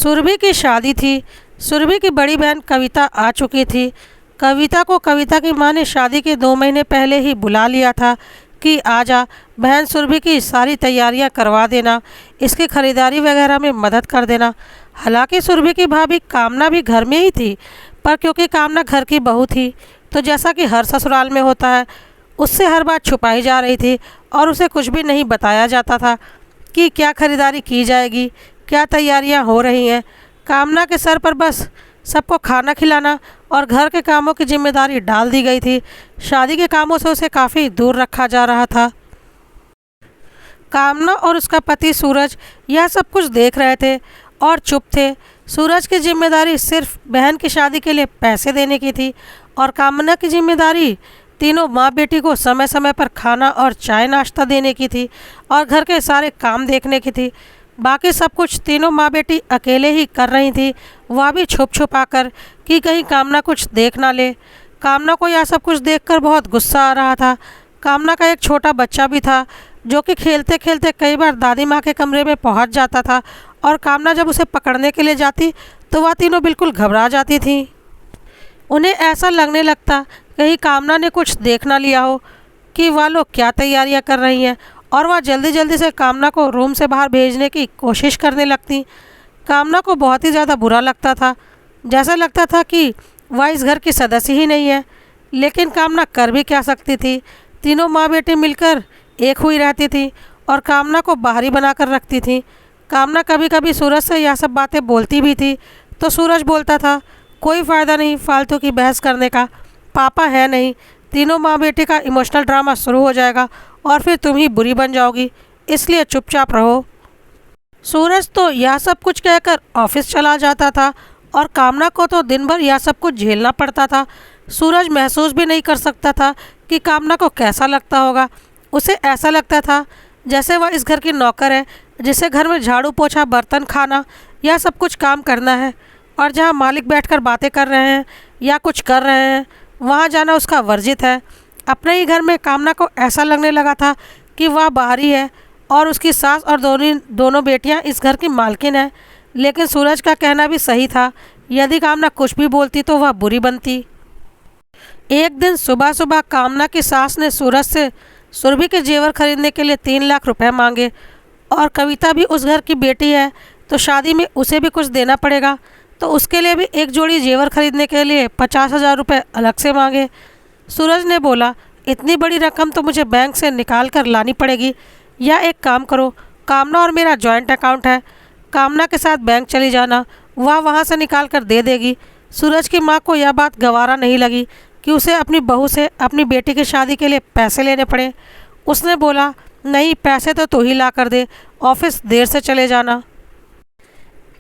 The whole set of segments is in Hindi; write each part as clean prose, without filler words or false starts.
सुरभि की शादी थी। सुरभि की बड़ी बहन कविता आ चुकी थी। कविता को कविता की माँ ने शादी के 2 महीने पहले ही बुला लिया था कि आजा बहन, सुरभि की सारी तैयारियां करवा देना, इसकी खरीदारी वगैरह में मदद कर देना। हालांकि सुरभि की भाभी कामना भी घर में ही थी, पर क्योंकि कामना घर की बहू थी तो जैसा कि हर ससुराल में होता है, उससे हर बात छुपाई जा रही थी और उसे कुछ भी नहीं बताया जाता था कि क्या खरीदारी की जाएगी, क्या तैयारियां हो रही हैं। कामना के सर पर बस सबको खाना खिलाना और घर के कामों की जिम्मेदारी डाल दी गई थी। शादी के कामों से उसे काफ़ी दूर रखा जा रहा था। कामना और उसका पति सूरज यह सब कुछ देख रहे थे और चुप थे। सूरज की जिम्मेदारी सिर्फ बहन की शादी के लिए पैसे देने की थी और कामना की जिम्मेदारी तीनों माँ बेटी को समय समय पर खाना और चाय नाश्ता देने की थी और घर के सारे काम देखने की थी। बाकी सब कुछ तीनों माँ बेटी अकेले ही कर रही थी, वह भी छुप छुपा कर कि कहीं कामना कुछ देख ना ले। कामना को यह सब कुछ देखकर बहुत गुस्सा आ रहा था। कामना का एक छोटा बच्चा भी था जो कि खेलते खेलते कई बार दादी माँ के कमरे में पहुँच जाता था और कामना जब उसे पकड़ने के लिए जाती तो वह तीनों बिल्कुल घबरा जाती थी। उन्हें ऐसा लगने लगता कहीं कामना ने कुछ देख ना लिया हो कि वह लोग क्या तैयारियां कर रही हैं, और वह जल्दी जल्दी से कामना को रूम से बाहर भेजने की कोशिश करने लगती। कामना को बहुत ही ज़्यादा बुरा लगता था, जैसा लगता था कि वह इस घर की सदस्य ही नहीं है। लेकिन कामना कर भी क्या सकती थी। तीनों माँ बेटी मिलकर एक हुई रहती थी और कामना को बाहरी बनाकर रखती थी। कामना कभी कभी सूरज से यह सब बातें बोलती भी थी तो सूरज बोलता था, कोई फ़ायदा नहीं फालतू की बहस करने का, पापा है नहीं, तीनों माँ बेटी का इमोशनल ड्रामा शुरू हो जाएगा और फिर तुम ही बुरी बन जाओगी, इसलिए चुपचाप रहो। सूरज तो यह सब कुछ कहकर ऑफिस चला जाता था और कामना को तो दिन भर यह सब कुछ झेलना पड़ता था। सूरज महसूस भी नहीं कर सकता था कि कामना को कैसा लगता होगा। उसे ऐसा लगता था जैसे वह इस घर की नौकर है, जिसे घर में झाड़ू पोछा बर्तन खाना यह सब कुछ काम करना है, और जहाँ मालिक बैठकर बातें कर रहे हैं या कुछ कर रहे हैं वहाँ जाना उसका वर्जित है। अपने ही घर में कामना को ऐसा लगने लगा था कि वह बाहरी है और उसकी सास और दोनों बेटियां इस घर की मालकिन है। लेकिन सूरज का कहना भी सही था, यदि कामना कुछ भी बोलती तो वह बुरी बनती। एक दिन सुबह सुबह कामना की सास ने सूरज से सुरभि के जेवर खरीदने के लिए 3 लाख रुपए मांगे, और कविता भी उस घर की बेटी है तो शादी में उसे भी कुछ देना पड़ेगा, तो उसके लिए भी एक जोड़ी जेवर खरीदने के लिए 50,000 रुपये अलग से मांगे। सूरज ने बोला, इतनी बड़ी रकम तो मुझे बैंक से निकाल कर लानी पड़ेगी, या एक काम करो, कामना और मेरा जॉइंट अकाउंट है, कामना के साथ बैंक चली जाना, वह वहाँ से निकाल कर दे देगी। सूरज की माँ को यह बात गवारा नहीं लगी कि उसे अपनी बहू से अपनी बेटी की शादी के लिए पैसे लेने पड़े। उसने बोला, नहीं, पैसे तो तू ही ला कर दे, ऑफिस देर से चले जाना।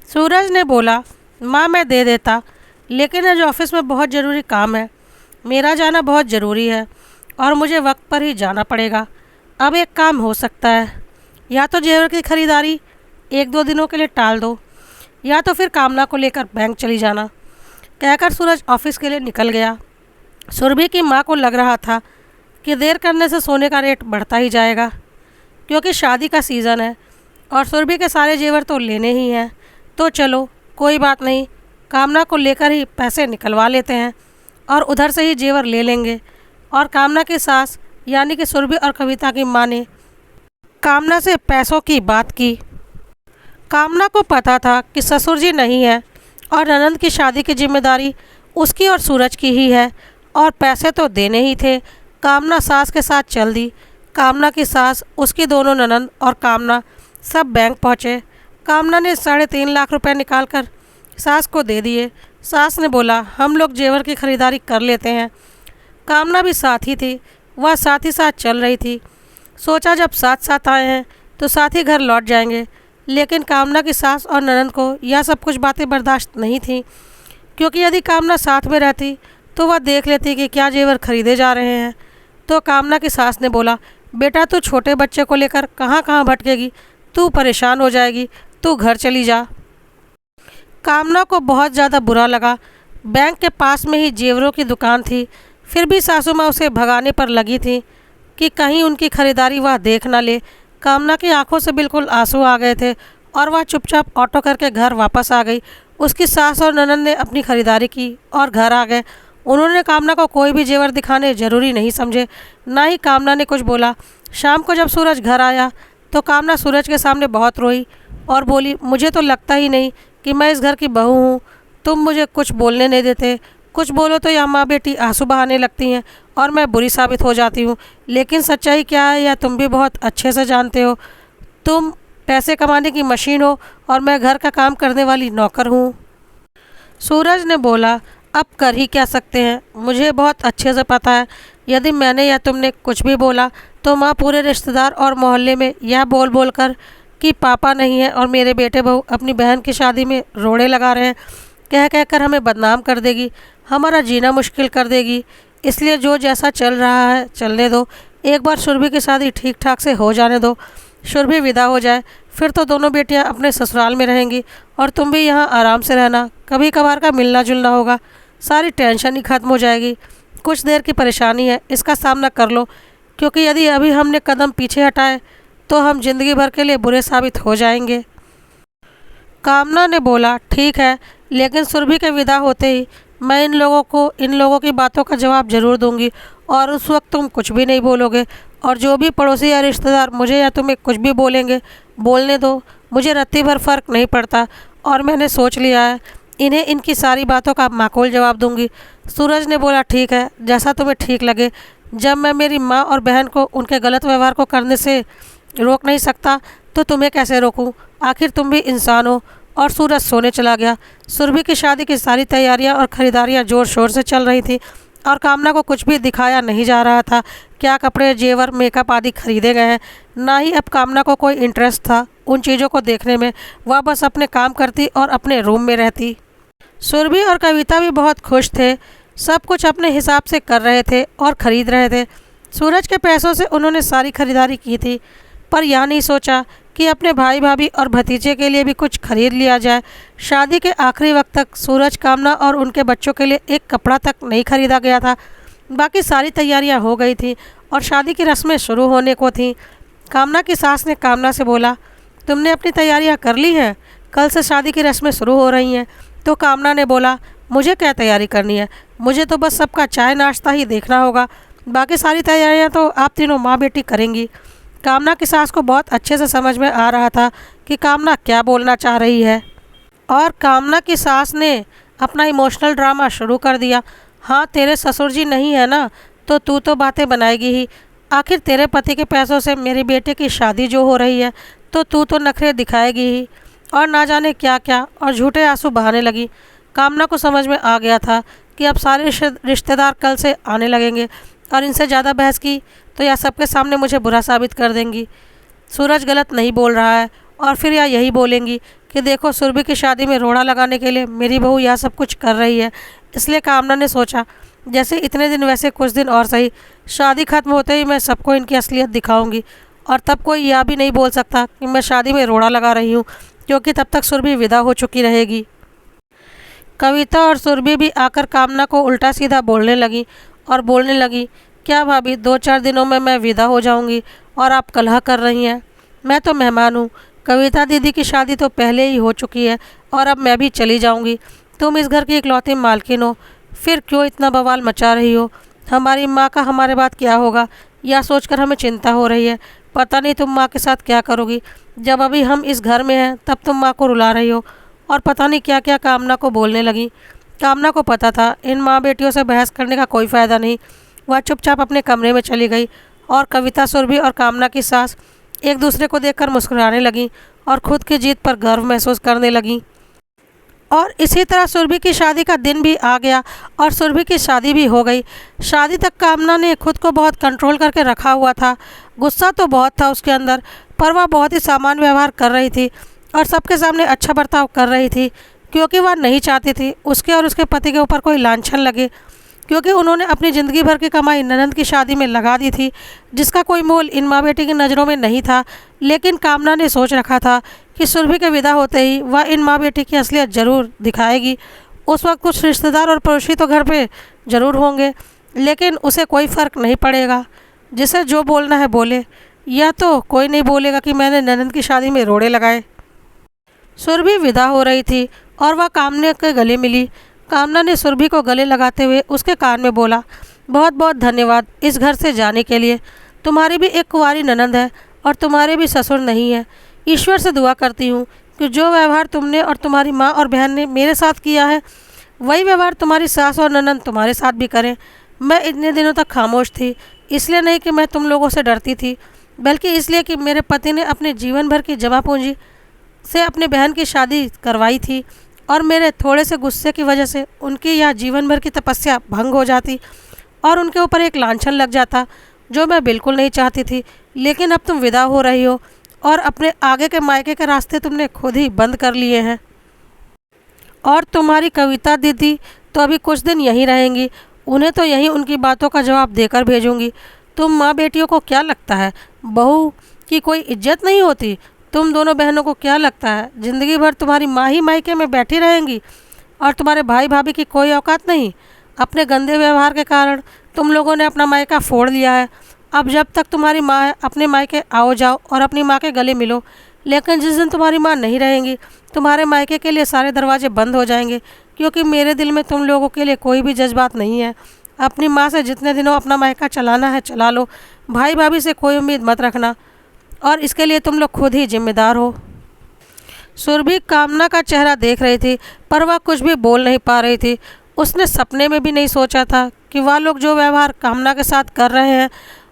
सूरज ने बोला, माँ मैं दे देता, लेकिन आज ऑफिस में बहुत ज़रूरी काम है, मेरा जाना बहुत ज़रूरी है और मुझे वक्त पर ही जाना पड़ेगा। अब एक काम हो सकता है, या तो जेवर की खरीदारी 1-2 दिनों के लिए टाल दो, या तो फिर कामना को लेकर बैंक चली जाना। कहकर सूरज ऑफिस के लिए निकल गया। सुरभि की माँ को लग रहा था कि देर करने से सोने का रेट बढ़ता ही जाएगा, क्योंकि शादी का सीज़न है और सुरभि के सारे जेवर तो लेने ही हैं। तो चलो कोई बात नहीं, कामना को लेकर ही पैसे निकलवा लेते हैं और उधर से ही जेवर ले लेंगे। और कामना की सास यानी कि सुरभि और कविता की माँ ने कामना से पैसों की बात की। कामना को पता था कि ससुर जी नहीं है और ननंद की शादी की जिम्मेदारी उसकी और सूरज की ही है, और पैसे तो देने ही थे। कामना सास के साथ चल दी। कामना की सास, उसकी दोनों ननंद और कामना सब बैंक पहुँचे। कामना ने 3.5 लाख रुपए निकालकर सास को दे दिए। सास ने बोला, हम लोग जेवर की खरीदारी कर लेते हैं। कामना भी साथ ही थी, वह साथ ही साथ चल रही थी। सोचा जब साथ साथ आए हैं तो साथ ही घर लौट जाएंगे। लेकिन कामना की सास और ननंद को यह सब कुछ बातें बर्दाश्त नहीं थी, क्योंकि यदि कामना साथ में रहती तो वह देख लेती कि क्या जेवर खरीदे जा रहे हैं। तो कामना की सास ने बोला, बेटा तू छोटे बच्चे को लेकर कहाँ कहाँ भटकेगी, तू परेशान हो जाएगी, तू घर चली जा। कामना को बहुत ज़्यादा बुरा लगा। बैंक के पास में ही जेवरों की दुकान थी, फिर भी सासू माँ उसे भगाने पर लगी थी कि कहीं उनकी खरीदारी वह देख ना ले। कामना की आंखों से बिल्कुल आंसू आ गए थे और वह चुपचाप ऑटो करके घर वापस आ गई। उसकी सास और ननद ने अपनी खरीदारी की और घर आ गए। उन्होंने कामना को कोई भी जेवर दिखाने जरूरी नहीं समझे, ना ही कामना ने कुछ बोला। शाम को जब सूरज घर आया तो कामना सूरज के सामने बहुत रोई और बोली, मुझे तो लगता ही नहीं कि मैं इस घर की बहू हूँ। तुम मुझे कुछ बोलने नहीं देते, कुछ बोलो तो यह माँ बेटी आंसू बहाने लगती हैं और मैं बुरी साबित हो जाती हूँ। लेकिन सच्चाई क्या है यह तुम भी बहुत अच्छे से जानते हो। तुम पैसे कमाने की मशीन हो और मैं घर का काम करने वाली नौकर हूँ। सूरज ने बोला, अब कर ही क्या सकते हैं, मुझे बहुत अच्छे से पता है यदि मैंने या तुमने कुछ भी बोला तो माँ पूरे रिश्तेदार और मोहल्ले में यह बोल बोल कर कि पापा नहीं है और मेरे बेटे बहू अपनी बहन की शादी में रोड़े लगा रहे हैं, कह कह कर हमें बदनाम कर देगी, हमारा जीना मुश्किल कर देगी। इसलिए जो जैसा चल रहा है चलने दो, एक बार सुरभि की शादी ठीक ठाक से हो जाने दो, सुरभि विदा हो जाए, फिर तो दोनों बेटियां अपने ससुराल में रहेंगी और तुम भी यहाँ आराम से रहना। कभी कभार का मिलना जुलना होगा, सारी टेंशन ही खत्म हो जाएगी। कुछ देर की परेशानी है, इसका सामना कर लो, क्योंकि यदि अभी हमने कदम पीछे हटाए तो हम जिंदगी भर के लिए बुरे साबित हो जाएंगे। कामना ने बोला, ठीक है, लेकिन सुरभि के विदा होते ही मैं इन लोगों की बातों का जवाब ज़रूर दूंगी और उस वक्त तुम कुछ भी नहीं बोलोगे। और जो भी पड़ोसी या रिश्तेदार मुझे या तुम्हें कुछ भी बोलेंगे, बोलने दो, मुझे रत्ती भर फ़र्क नहीं पड़ता और मैंने सोच लिया है, इन्हें इनकी सारी बातों का माकूल जवाब दूंगी। सूरज ने बोला, ठीक है, जैसा तुम्हें ठीक लगे। जब मैं मेरी माँ और बहन को उनके गलत व्यवहार को करने से रोक नहीं सकता तो तुम्हें कैसे रोकूं? आखिर तुम भी इंसान हो। और सूरज सोने चला गया। सुरभि की शादी की सारी तैयारियां और ख़रीदारियां ज़ोर शोर से चल रही थी और कामना को कुछ भी दिखाया नहीं जा रहा था। क्या कपड़े, जेवर, मेकअप आदि खरीदे गए हैं, ना ही अब कामना को कोई इंटरेस्ट था उन चीज़ों को देखने में। वह बस अपने काम करती और अपने रूम में रहती। सुरभि और कविता भी बहुत खुश थे, सब कुछ अपने हिसाब से कर रहे थे और ख़रीद रहे थे। सूरज के पैसों से उन्होंने सारी खरीदारी की थी, पर यह नहीं सोचा कि अपने भाई भाभी और भतीजे के लिए भी कुछ खरीद लिया जाए। शादी के आखिरी वक्त तक सूरज, कामना और उनके बच्चों के लिए एक कपड़ा तक नहीं खरीदा गया था। बाकी सारी तैयारियां हो गई थी और शादी की रस्में शुरू होने को थीं। कामना की सास ने कामना से बोला, तुमने अपनी तैयारियां कर ली हैं? कल से शादी की रस्में शुरू हो रही हैं। तो कामना ने बोला, मुझे क्या तैयारी करनी है, मुझे तो बस सबका चाय नाश्ता ही देखना होगा, बाकी सारी तैयारियां तो आप तीनों माँ बेटी करेंगी। कामना की सास को बहुत अच्छे से समझ में आ रहा था कि कामना क्या बोलना चाह रही है और कामना की सास ने अपना इमोशनल ड्रामा शुरू कर दिया। हाँ, तेरे ससुर जी नहीं है ना, तो तू तो बातें बनाएगी ही। आखिर तेरे पति के पैसों से मेरे बेटे की शादी जो हो रही है तो तू तो नखरे दिखाएगी ही। और ना जाने क्या क्या और झूठे आंसू बहाने लगी। कामना को समझ में आ गया था कि अब सारे रिश्तेदार कल से आने लगेंगे और इनसे ज़्यादा बहस की तो यह सबके सामने मुझे बुरा साबित कर देंगी। सूरज गलत नहीं बोल रहा है और फिर यह यही बोलेंगी कि देखो, सुरभि की शादी में रोड़ा लगाने के लिए मेरी बहू यह सब कुछ कर रही है। इसलिए कामना ने सोचा, जैसे इतने दिन वैसे कुछ दिन और सही, शादी खत्म होते ही मैं सबको इनकी असलियत दिखाऊंगी और तब कोई यह भी नहीं बोल सकता कि मैं शादी में रोड़ा लगा रही हूँ, क्योंकि तब तक सुरभि विदा हो चुकी रहेगी। कविता और सुरभि भी आकर कामना को उल्टा सीधा बोलने लगी, क्या भाभी, 2-4 दिनों में मैं विदा हो जाऊंगी और आप कलह कर रही हैं? मैं तो मेहमान हूँ। कविता दीदी की शादी तो पहले ही हो चुकी है और अब मैं भी चली जाऊंगी। तुम इस घर की इकलौती मालकिन हो, फिर क्यों इतना बवाल मचा रही हो? हमारी माँ का हमारे बात क्या होगा, यह सोचकर हमें चिंता हो रही है। पता नहीं तुम माँ के साथ क्या करोगी। जब अभी हम इस घर में हैं तब तुम माँ को रुला रही हो। और पता नहीं क्या क्या कामना को बोलने लगी। कामना को पता था इन माँ बेटियों से बहस करने का कोई फ़ायदा नहीं। वह चुपचाप अपने कमरे में चली गई और कविता, सुरभि और कामना की सास एक दूसरे को देखकर मुस्कुराने लगी और खुद की जीत पर गर्व महसूस करने लगी। और इसी तरह सुरभि की शादी का दिन भी आ गया और सुरभि की शादी भी हो गई। शादी तक कामना ने खुद को बहुत कंट्रोल करके रखा हुआ था। गुस्सा तो बहुत था उसके अंदर, पर वह बहुत ही सामान्य व्यवहार कर रही थी और सबके सामने अच्छा बर्ताव कर रही थी, क्योंकि वह नहीं चाहती थी उसके और उसके पति के ऊपर कोई लांछन लगे, क्योंकि उन्होंने अपनी ज़िंदगी भर की कमाई ननंद की शादी में लगा दी थी, जिसका कोई मोल इन माँ बेटी की नज़रों में नहीं था। लेकिन कामना ने सोच रखा था कि सुरभि के विदा होते ही वह इन माँ बेटी की असलियत ज़रूर दिखाएगी। उस वक्त कुछ रिश्तेदार और पड़ोसी तो घर पे ज़रूर होंगे, लेकिन उसे कोई फ़र्क नहीं पड़ेगा। जिसे जो बोलना है बोले, या तो कोई नहीं बोलेगा कि मैंने ननंद की शादी में रोड़े लगाए। सुरभि विदा हो रही थी और वह कामना के गले मिली। कामना ने सुरभि को गले लगाते हुए उसके कान में बोला, बहुत बहुत धन्यवाद इस घर से जाने के लिए। तुम्हारी भी एक कुंवारी ननंद है और तुम्हारे भी ससुर नहीं है। ईश्वर से दुआ करती हूँ कि जो व्यवहार तुमने और तुम्हारी माँ और बहन ने मेरे साथ किया है वही व्यवहार तुम्हारी सास और ननंद तुम्हारे साथ भी करें। मैं इतने दिनों तक खामोश थी, इसलिए नहीं कि मैं तुम लोगों से डरती थी, बल्कि इसलिए कि मेरे पति ने अपने जीवन भर की जमा पूंजी से अपनी बहन की शादी करवाई थी और मेरे थोड़े से गुस्से की वजह से उनकी यह जीवन भर की तपस्या भंग हो जाती और उनके ऊपर एक लांछन लग जाता जो मैं बिल्कुल नहीं चाहती थी। लेकिन अब तुम विदा हो रही हो और अपने आगे के मायके के रास्ते तुमने खुद ही बंद कर लिए हैं। और तुम्हारी कविता दीदी तो अभी कुछ दिन यहीं रहेंगी, उन्हें तो यहीं उनकी बातों का जवाब देकर भेजूंगी। तुम माँ बेटियों को क्या लगता है बहू की कोई इज्जत नहीं होती? तुम दोनों बहनों को क्या लगता है ज़िंदगी भर तुम्हारी माँ ही मायके में बैठी रहेंगी और तुम्हारे भाई भाभी की कोई औकात नहीं? अपने गंदे व्यवहार के कारण तुम लोगों ने अपना मायका फोड़ लिया है। अब जब तक तुम्हारी माँ है अपने मायके आओ जाओ और अपनी माँ के गले मिलो, लेकिन जिस दिन तुम्हारी माँ नहीं रहेंगी तुम्हारे मायके के लिए सारे दरवाजे बंद हो जाएंगे, क्योंकि मेरे दिल में तुम लोगों के लिए कोई भी जज्बात नहीं है। अपनी माँ से जितने दिनों अपना मायका चलाना है चला लो, भाई भाभी से कोई उम्मीद मत रखना और इसके लिए तुम लोग खुद ही जिम्मेदार हो। सुरभि कामना का चेहरा देख रही थी पर वह कुछ भी बोल नहीं पा रही थी। उसने सपने में भी नहीं सोचा था कि वह लोग जो व्यवहार कामना के साथ कर रहे हैं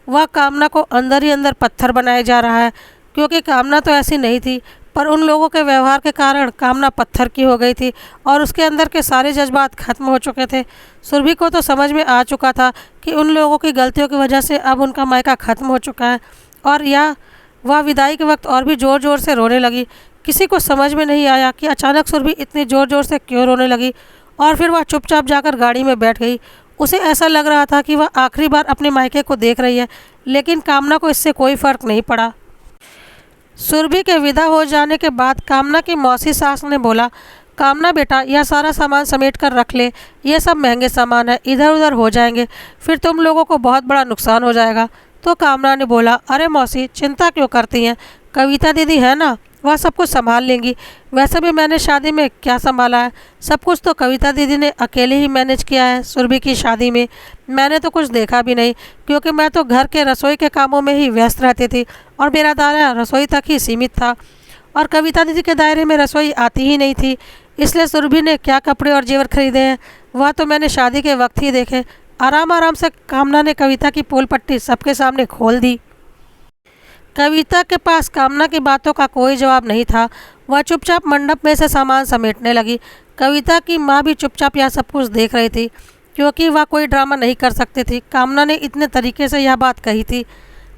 वह कामना को अंदर ही अंदर पत्थर बनाया जा रहा है, क्योंकि कामना तो ऐसी नहीं थी, पर उन लोगों के व्यवहार के कारण कामना पत्थर की हो गई थी और उसके अंदर के सारे जज्बात खत्म हो चुके थे। सुरभि को तो समझ में आ चुका था कि उन लोगों की गलतियों की वजह से अब उनका मायका ख़त्म हो चुका है और वह विदाई के वक्त और भी ज़ोर ज़ोर से रोने लगी। किसी को समझ में नहीं आया कि अचानक सुरभि इतनी ज़ोर ज़ोर से क्यों रोने लगी और फिर वह चुपचाप जाकर गाड़ी में बैठ गई। उसे ऐसा लग रहा था कि वह आखिरी बार अपने मायके को देख रही है, लेकिन कामना को इससे कोई फ़र्क नहीं पड़ा। सुरभि के विदा हो जाने के बाद कामना की मौसी सास ने बोला, कामना बेटा यह सारा सामान समेट कर रख ले, ये सब महंगे सामान है, इधर उधर हो जाएंगे, फिर तुम लोगों को बहुत बड़ा नुकसान हो जाएगा। तो कामना ने बोला, अरे मौसी चिंता क्यों करती हैं, कविता दीदी है ना, वह सब कुछ संभाल लेंगी। वैसे भी मैंने शादी में क्या संभाला है, सब कुछ तो कविता दीदी ने अकेले ही मैनेज किया है। सुरभि की शादी में मैंने तो कुछ देखा भी नहीं, क्योंकि मैं तो घर के रसोई के कामों में ही व्यस्त रहती थी और मेरा दायरा रसोई तक ही सीमित था और कविता दीदी के दायरे में रसोई आती ही नहीं थी। इसलिए सुरभि ने क्या कपड़े और जेवर खरीदे हैं वह तो मैंने शादी के वक्त ही देखे। आराम आराम से कामना ने कविता की पोल पट्टी सबके सामने खोल दी। कविता के पास कामना की बातों का कोई जवाब नहीं था। वह चुपचाप मंडप में से सामान समेटने लगी। कविता की माँ भी चुपचाप यह सब कुछ देख रही थी, क्योंकि वह कोई ड्रामा नहीं कर सकती थी। कामना ने इतने तरीके से यह बात कही थी।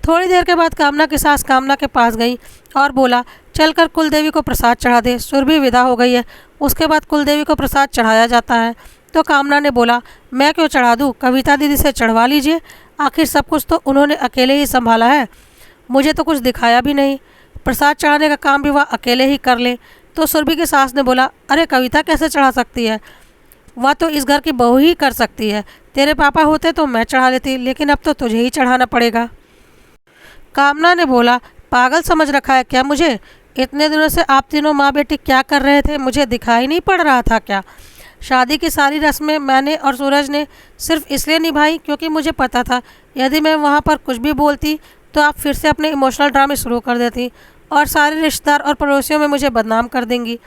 थोड़ी देर के बाद कामना की सास कामना के पास गई और बोला, चलकर कुलदेवी को प्रसाद चढ़ा दे, सुरभि विदा हो गई है, उसके बाद कुलदेवी को प्रसाद चढ़ाया जाता है। तो कामना ने बोला, मैं क्यों चढ़ा दूँ, कविता दीदी से चढ़वा लीजिए, आखिर सब कुछ तो उन्होंने अकेले ही संभाला है, मुझे तो कुछ दिखाया भी नहीं, प्रसाद चढ़ाने का काम भी वह अकेले ही कर ले। तो सुरभि की सास ने बोला, अरे कविता कैसे चढ़ा सकती है, वह तो इस घर की बहू ही कर सकती है, तेरे पापा होते तो मैं चढ़ा लेती, लेकिन अब तो तुझे ही चढ़ाना पड़ेगा। कामना ने बोला, पागल समझ रखा है क्या मुझे, इतने दिनों से आप तीनों माँ बेटी क्या कर रहे थे, मुझे दिखाई नहीं पड़ रहा था क्या? शादी की सारी रस्में मैंने और सूरज ने सिर्फ इसलिए निभाई क्योंकि मुझे पता था यदि मैं वहाँ पर कुछ भी बोलती तो आप फिर से अपने इमोशनल ड्रामे शुरू कर देती और सारे रिश्तेदार और पड़ोसियों में मुझे बदनाम कर देंगी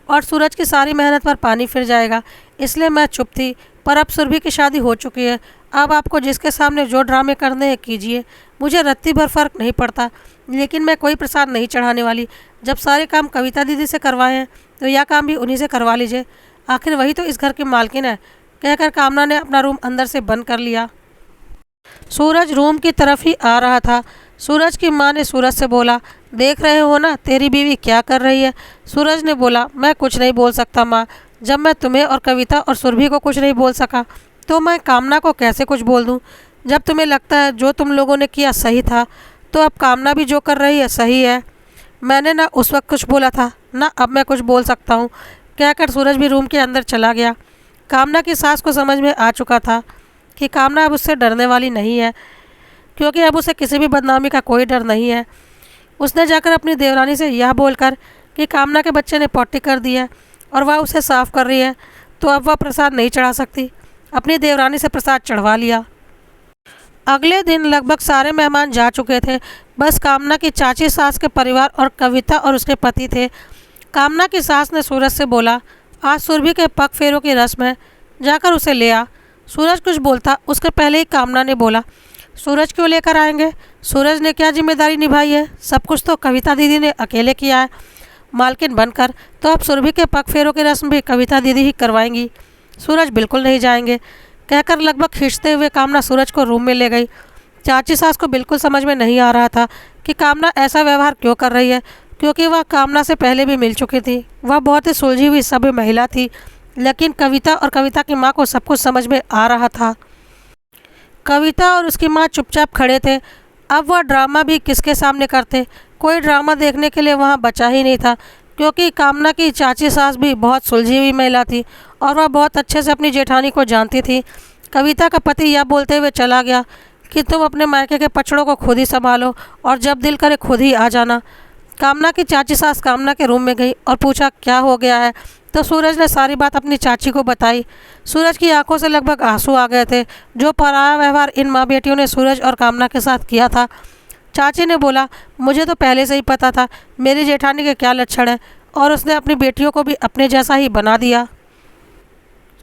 और सूरज की सारी मेहनत पर पानी फिर जाएगा। इसलिए मैं चुप थी, पर अब सुरभि की शादी हो चुकी है, अब आपको जिसके सामने जो ड्रामे करने हैं कीजिए, मुझे रत्ती भर फ़र्क नहीं पड़ता, लेकिन मैं कोई प्रसाद नहीं चढ़ाने वाली। जब सारे काम कविता दीदी से करवाए हैं तो यह काम भी उन्हीं से करवा लीजिए, आखिर वही तो इस घर की मालकिन है। कहकर कामना ने अपना रूम अंदर से बंद कर लिया। सूरज रूम की तरफ ही आ रहा था। सूरज की माँ ने सूरज से बोला, देख रहे हो ना तेरी बीवी क्या कर रही है। सूरज ने बोला, मैं कुछ नहीं बोल सकता माँ, जब मैं तुम्हें और कविता और सुरभि को कुछ नहीं बोल सका तो मैं कामना को कैसे कुछ बोल दूँ। जब तुम्हें लगता है जो तुम लोगों ने किया सही था तो अब कामना भी जो कर रही है सही है। मैंने ना उस वक्त कुछ बोला था ना अब मैं कुछ बोल सकता हूँ। कहकर सूरज भी रूम के अंदर चला गया। कामना की सास को समझ में आ चुका था कि कामना अब उससे डरने वाली नहीं है, क्योंकि अब उसे किसी भी बदनामी का कोई डर नहीं है। उसने जाकर अपनी देवरानी से यह बोलकर कि कामना के बच्चे ने पॉटी कर दी है और वह उसे साफ कर रही है, तो अब वह प्रसाद नहीं चढ़ा सकती। अपनी देवरानी से प्रसाद चढ़वा लिया। अगले दिन लगभग सारे मेहमान जा चुके थे। बस कामना की चाची सास के परिवार और कविता और उसके पति थे। कामना की सास ने सूरज से बोला, आज सुरभि के पग फेरों की रस्म है, जाकर उसे ले आ। सूरज कुछ बोलता उसके पहले ही कामना ने बोला, सूरज क्यों लेकर आएंगे? सूरज ने क्या जिम्मेदारी निभाई है? सब कुछ तो कविता दीदी ने अकेले किया है मालकिन बनकर, तो अब सुरभि के पग फेरों की रस्म भी कविता दीदी ही करवाएंगी। सूरज बिल्कुल नहीं जाएंगे, कहकर लगभग खींचते हुए कामना सूरज को रूम में ले गई। चाची सास को बिल्कुल समझ में नहीं आ रहा था कि कामना ऐसा व्यवहार क्यों कर रही है, क्योंकि वह कामना से पहले भी मिल चुकी थी। वह बहुत ही सुलझी हुई सभ्य महिला थी, लेकिन कविता और कविता की माँ को सब कुछ समझ में आ रहा था। कविता और उसकी माँ चुपचाप खड़े थे। अब वह ड्रामा भी किसके सामने करते? कोई ड्रामा देखने के लिए वहाँ बचा ही नहीं था, क्योंकि कामना की चाची सास भी बहुत सुलझी हुई महिला थी और वह बहुत अच्छे से अपनी जेठानी को जानती थी। कविता का पति यह बोलते हुए चला गया कि तुम अपने मायके के पछड़ों को खुद ही संभालो और जब दिल करे खुद ही आ जाना। कामना की चाची सास कामना के रूम में गई और पूछा क्या हो गया है, तो सूरज ने सारी बात अपनी चाची को बताई। सूरज की आंखों से लगभग आंसू आ गए थे। जो पराया व्यवहार इन माँ बेटियों ने सूरज और कामना के साथ किया था। चाची ने बोला, मुझे तो पहले से ही पता था मेरी जेठानी के क्या लक्षण हैं, और उसने अपनी बेटियों को भी अपने जैसा ही बना दिया।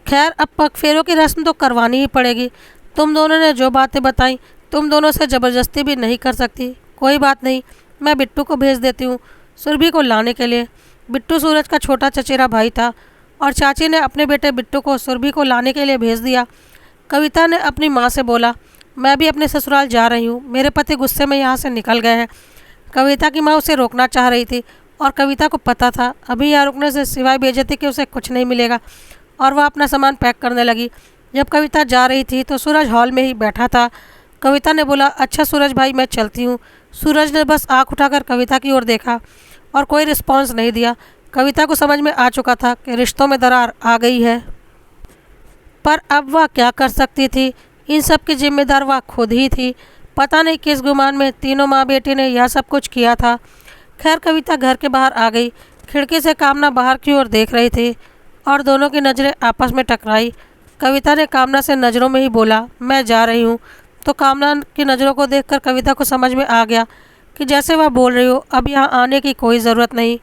खैर, अब पग फेरों की रस्म तो करवानी ही पड़ेगी। तुम दोनों ने जो बातें बताई, तुम दोनों से ज़बरदस्ती भी नहीं कर सकती। कोई बात नहीं, मैं बिट्टू को भेज देती हूँ सुरभि को लाने के लिए। बिट्टू सूरज का छोटा चचेरा भाई था और चाची ने अपने बेटे बिट्टू को सुरभि को लाने के लिए भेज दिया। कविता ने अपनी माँ से बोला, मैं भी अपने ससुराल जा रही हूँ, मेरे पति गुस्से में यहाँ से निकल गए हैं। कविता की माँ उसे रोकना चाह रही थी और कविता को पता था अभी यहाँ रुकने से सिवाय बेइज्जती के उसे कुछ नहीं मिलेगा, और वह अपना सामान पैक करने लगी। जब कविता जा रही थी तो सूरज हॉल में ही बैठा था। कविता ने बोला, अच्छा सूरज भाई, मैं चलती हूँ। सूरज ने बस आँख उठाकर कविता की ओर देखा और कोई रिस्पॉन्स नहीं दिया। कविता को समझ में आ चुका था कि रिश्तों में दरार आ गई है, पर अब वह क्या कर सकती थी? इन सब की जिम्मेदार वह खुद ही थी। पता नहीं किस गुमान में तीनों माँ बेटी ने यह सब कुछ किया था। खैर, कविता घर के बाहर आ गई। खिड़की से कामना बाहर की ओर देख रही थी और दोनों की नज़रें आपस में टकराई। कविता ने कामना से नज़रों में ही बोला, मैं जा रही हूँ। तो कामना की नज़रों को देखकर कविता को समझ में आ गया कि जैसे वह बोल रही हो, अब यहाँ आने की कोई ज़रूरत नहीं।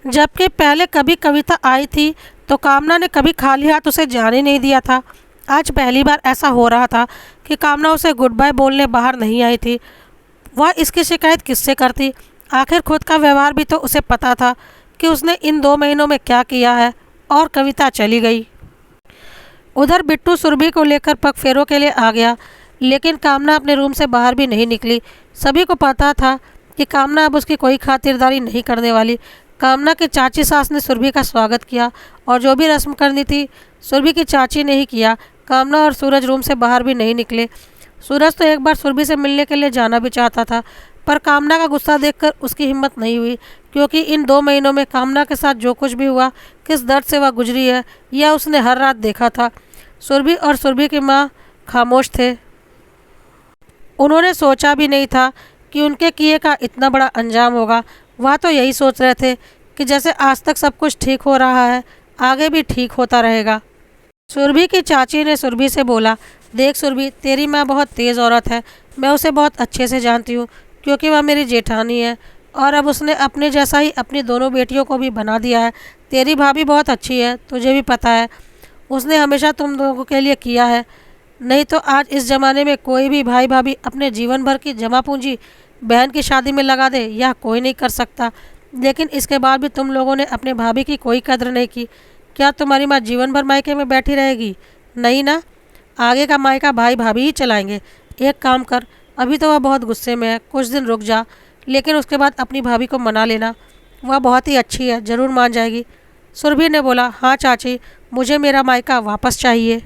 जबकि पहले कभी कविता आई थी तो कामना ने कभी खाली हाथ उसे जाने नहीं दिया था। आज पहली बार ऐसा हो रहा था कि कामना उसे गुड बाय बोलने बाहर नहीं आई थी। वह इसकी शिकायत किससे करती? आखिर खुद का व्यवहार भी तो उसे पता था कि उसने इन 2 महीनों में क्या किया है। और कविता चली गई। उधर बिट्टू सुरभि को लेकर पग फेरों के लिए आ गया, लेकिन कामना अपने रूम से बाहर भी नहीं निकली। सभी को पता था कि कामना अब उसकी कोई खातिरदारी नहीं करने वाली। कामना की चाची सास ने सुरभि का स्वागत किया और जो भी रस्म करनी थी सुरभि की चाची ने ही किया। कामना और सूरज रूम से बाहर भी नहीं निकले। सूरज तो एक बार सुरभि से मिलने के लिए जाना भी चाहता था, पर कामना का गुस्सा देखकर उसकी हिम्मत नहीं हुई, क्योंकि इन 2 महीनों में कामना के साथ जो कुछ भी हुआ, किस दर्द से वह गुजरी है, यह उसने हर रात देखा था। सुरभि और सुरभि की माँ खामोश थे। उन्होंने सोचा भी नहीं था कि उनके किए का इतना बड़ा अंजाम होगा। वह तो यही सोच रहे थे कि जैसे आज तक सब कुछ ठीक हो रहा है, आगे भी ठीक होता रहेगा। सुरभि की चाची ने सुरभि से बोला, देख सुरभि, तेरी माँ बहुत तेज़ औरत है। मैं उसे बहुत अच्छे से जानती हूँ, क्योंकि वह मेरी जेठानी है, और अब उसने अपने जैसा ही अपनी दोनों बेटियों को भी बना दिया है। तेरी भाभी बहुत अच्छी है, तुझे भी पता है। उसने हमेशा तुम लोगों के लिए किया है, नहीं तो आज इस ज़माने में कोई भी भाई भाभी अपने जीवन भर की जमा पूंजी बहन की शादी में लगा दे, यह कोई नहीं कर सकता। लेकिन इसके बाद भी तुम लोगों ने अपने भाभी की कोई कदर नहीं की। क्या तुम्हारी माँ जीवन भर मायके में बैठी रहेगी? नहीं ना, आगे का मायका भाई भाभी ही चलाएंगे। एक काम कर, अभी तो वह बहुत गुस्से में है, कुछ दिन रुक जा, लेकिन उसके बाद अपनी भाभी को मना लेना। वह बहुत ही अच्छी है, ज़रूर मान जाएगी। सुरभि ने बोला, हाँ चाची, मुझे मेरा मायका वापस चाहिए।